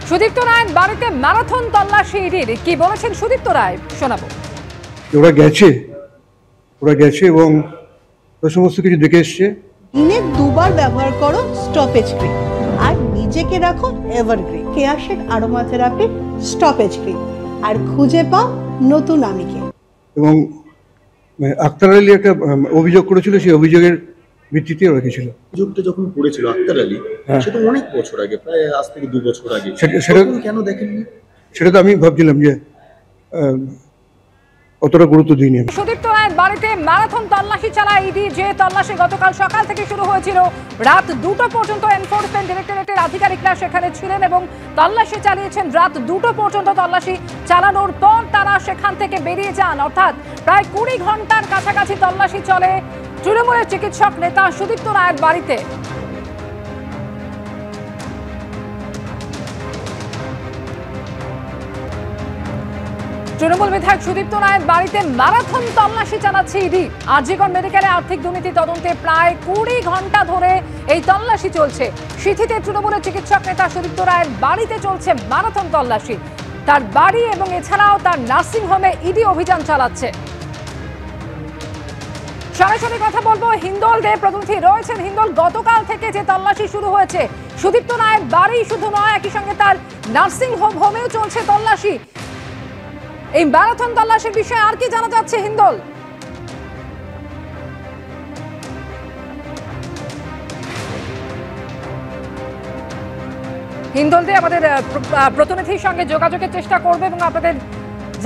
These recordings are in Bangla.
সুদীপ্ত রায়ের বাড়িতে ম্যারাথন তল্লাশি ইডির, কি বলেছেন সুদীপ্ত রায় শোনাবো। ওরা গেছে এবং সমস্ত কিছু দেখে এসছে। দিনে দুবার ব্যবহার করো স্টপেজ ক্রিম আর নিজেকে রাখো এভারগ্রিন কেয়াশেক আরোমা থেরাপি স্টপেজ ক্রিম আর খুঁজে পাও নতুন আমিকে। এবং আক্তার আলী একটা অভিযোগ করেছিল, সেই অভিযোগের ভিত্তিতে রেখেছিল। অভিযোগটা যখন করেছিল আক্তার আলী, সেটা অনেক বছর আগে, প্রায় আজ থেকে 2 বছর আগে। সেটা কেন দেখেননি? সেটা তো আমি ভাবছিলাম যে অতটা গুরুত্ব দিইনি। সুদীপ্ত রায়ের বাড়িতে ম্যারাথন তল্লাশি চালায় ইডি। যে তল্লাশি গতকাল সকাল থেকে শুরু হয়েছিল, রাত 2টা পর্যন্ত এনফোর্সমেন্ট ডিরেক্টরেটের আধিকারিকরা সেখানে ছিলেন এবং তল্লাশি চালিয়েছেন। রাত 2টো পর্যন্ত তল্লাশি চালানোর পর তারা সেখান থেকে বেরিয়ে যান। অর্থাৎ প্রায় 20 ঘন্টার কাছাকাছি তল্লাশি চলে তৃণমূলের চিকিৎসক নেতা সুদীপ্ত রায়ের বাড়িতে। তৃণমূল বিধায়ক সুদীপ্ত রায়ের বাড়িতে ম্যারাথন তল্লাশি চালাচ্ছে ইডি। আরজিকর মেডিকেলে আর্থিক দুর্নীতি তদন্তে প্রায় 20 ঘন্টা ধরে এই তল্লাশি চলছে। সিথিতে তৃণমূলের চিকিৎসক নেতা সুদীপ্ত রায়ের বাড়িতে চলছে ম্যারাথন তল্লাশি। তার বাড়ি এবং এছাড়াও তার নার্সিং হোমে ইডি অভিযান চালাচ্ছে। সরাসরি কথা বলবো, হিন্দল দে প্রতিনিধি রয়েছেন। হিন্দল, গতকাল থেকে যে তল্লাশি শুরু হয়েছে, সুদীপ্ত রায়ের বাড়ি শুধু নয়, একই সঙ্গে তার নার্সিং হোমেও চলছে তল্লাশি। এই ম্যারাথন তল্লাশির বিষয়ে আর কি জানা যাচ্ছে হিন্দল? হিন্দল দে আমাদের প্রতিনিধির সঙ্গে যোগাযোগের চেষ্টা করবে এবং আপনাদের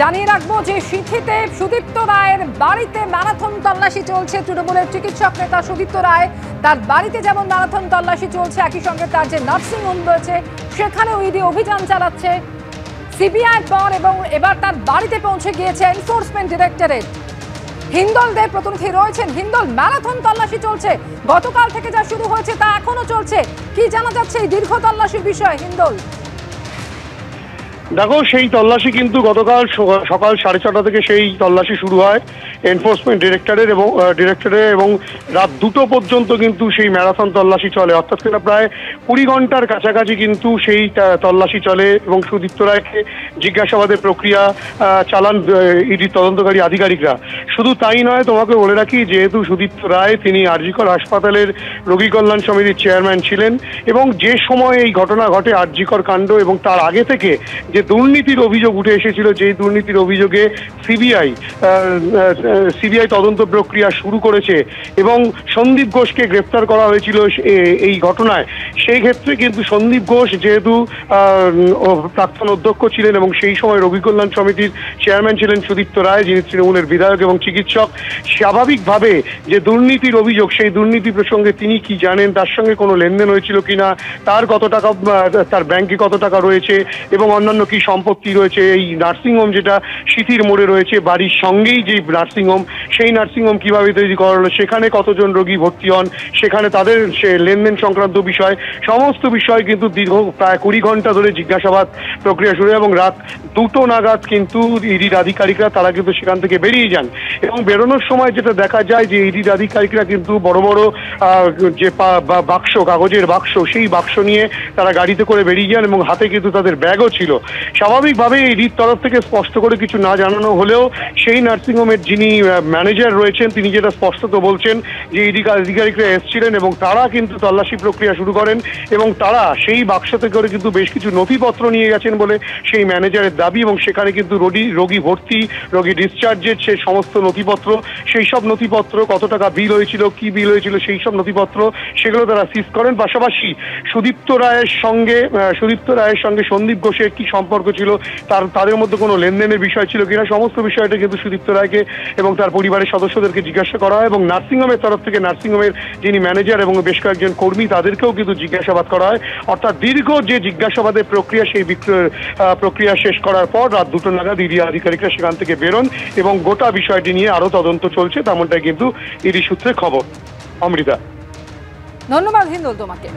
জানিয়ে রাখবো যে সিথিতে সুদীপ্ত রায়ের বাড়িতে ম্যারাথন তল্লাশি চলছে। তৃণমূলের চিকিৎসক নেতা সুদীপ্ত রায়, তার বাড়িতে যেমন ম্যারাথন তল্লাশি চলছে, একই সঙ্গে তার যে নার্সিং হোম রয়েছে সেখানেও ইডি অভিযান চালাচ্ছে সিবিআই পর, এবং এবার তার বাড়িতে পৌঁছে গিয়েছে এনফোর্সমেন্ট ডিরেক্টরেট। হিন্দল দে প্রতিনিধি রয়েছেন। হিন্দল, ম্যারাথন তল্লাশি চলছে, গতকাল থেকে যা শুরু হয়েছে তা এখনো চলছে, কি জানা যাচ্ছে এই দীর্ঘ তল্লাশির বিষয়ে হিন্দল? দেখো, সেই তল্লাশি কিন্তু গতকাল সকাল 6:30 থেকে সেই তল্লাশি শুরু হয় এনফোর্সমেন্ট ডিরেক্টরেট এবং রাত 2টো পর্যন্ত কিন্তু সেই ম্যারাথন তল্লাশি চলে। অর্থাৎ প্রায় 20 ঘন্টার কাছাকাছি কিন্তু সেই তল্লাশি চলে এবং সুদীপ্ত রায়কে জিজ্ঞাসাবাদের প্রক্রিয়া চালান ইডি তদন্তকারী আধিকারিকরা। শুধু তাই নয়, তোমাকে বলে রাখি, যেহেতু সুদীপ্ত রায় তিনি আরজিকর হাসপাতালের রোগী কল্যাণ সমিতির চেয়ারম্যান ছিলেন এবং যে সময় এই ঘটনা ঘটে আরজিকর কাণ্ড এবং তার আগে থেকে যে দুর্নীতির অভিযোগ উঠে এসেছিল, যে দুর্নীতির অভিযোগে সিবিআই তদন্ত প্রক্রিয়া শুরু করেছে এবং সন্দীপ ঘোষকে গ্রেফতার করা হয়েছিল এই ঘটনায়, সেই ক্ষেত্রে কিন্তু সন্দীপ ঘোষ যেহেতু প্রাক্তন অধ্যক্ষ ছিলেন এবং সেই সময় রোগী কল্যাণ সমিতির চেয়ারম্যান ছিলেন সুদীপ্ত রায়, যিনি তৃণমূলের বিধায়ক এবং চিকিৎসক, স্বাভাবিকভাবে যে দুর্নীতির অভিযোগ, সেই দুর্নীতি প্রসঙ্গে তিনি কি জানেন, তার সঙ্গে কোনো লেনদেন হয়েছিল কিনা, তার কত টাকা, তার ব্যাংকে কত টাকা রয়েছে এবং অন্যান্য কি সম্পত্তি রয়েছে, এই নার্সিংহোম যেটা সিথির মোড়ে রয়েছে, বাড়ির সঙ্গেই যে নার্সিংহোম, সেই নার্সিংহোম কিভাবে তৈরি করা হলো, সেখানে কতজন রোগী ভর্তি হন, সেখানে তাদের সে লেনদেন সংক্রান্ত বিষয়, সমস্ত বিষয় কিন্তু দীর্ঘ প্রায় 20 ঘন্টা ধরে জিজ্ঞাসাবাদ প্রক্রিয়া শুরু হয় এবং রাত 2টো নাগাদ কিন্তু ইডির আধিকারিকরা তারা কিন্তু সেখান থেকে বেরিয়ে যান। এবং বেরোনোর সময় যেটা দেখা যায় যে ইডির আধিকারিকরা কিন্তু বড় বড় যে বাক্স, কাগজের বাক্স, সেই বাক্স নিয়ে তারা গাড়িতে করে বেরিয়ে যান এবং হাতে কিন্তু তাদের ব্যাগও ছিল। স্বাভাবিকভাবে ইডির তরফ থেকে স্পষ্ট করে কিছু না জানানো হলেও সেই নার্সিংহোমের যিনি ম্যানেজার রয়েছেন তিনি যেটা স্পষ্টত বলছেন যে ইডি আধিকারিকরা এসেছিলেন এবং তারা কিন্তু তল্লাশি প্রক্রিয়া শুরু করেন এবং তারা সেই বাক্স থেকে করে কিন্তু বেশ কিছু নথিপত্র নিয়ে গেছেন বলে সেই ম্যানেজারের দাবি এবং সেখানে কিন্তু রোগী ভর্তি, রোগী ডিসচার্জের সে সমস্ত নথিপত্র, সেই সব নথিপত্র, কত টাকা বিল হয়েছিল, কি বিল হয়েছিল, সেই সব নথিপত্র সেগুলো তারা সিজ করেন। পাশাপাশি সুদীপ্ত রায়ের সঙ্গে সন্দীপ ঘোষের কি সম্পর্ক ছিল, তাদের মধ্যে কোনো লেনদেনের বিষয় ছিল কিনা, সমস্ত বিষয়টা কিন্তু সুদীপ্ত রায়কে এবং তার পরিবারের সদস্যদেরকে জিজ্ঞাসা করা হয় এবং নার্সিংহোমের তরফ থেকে নার্সিংহোমের যিনি ম্যানেজার এবং বেশ কয়েকজন কর্মী তাদেরকেও কিন্তু জিজ্ঞাসাবাদ করা হয়। অর্থাৎ দীর্ঘ যে জিজ্ঞাসাবাদের প্রক্রিয়া, সেই প্রক্রিয়া শেষ করার পর রাত 2টো নাগাদ ইডি আধিকারিকরা সেখান থেকে বেরোন এবং গোটা বিষয়টি নিয়ে আরও তদন্ত চলছে, তেমনটাই কিন্তু ইডি সূত্রে খবর। অমৃতা, ধন্যবাদ হিন্দল তোমাকে।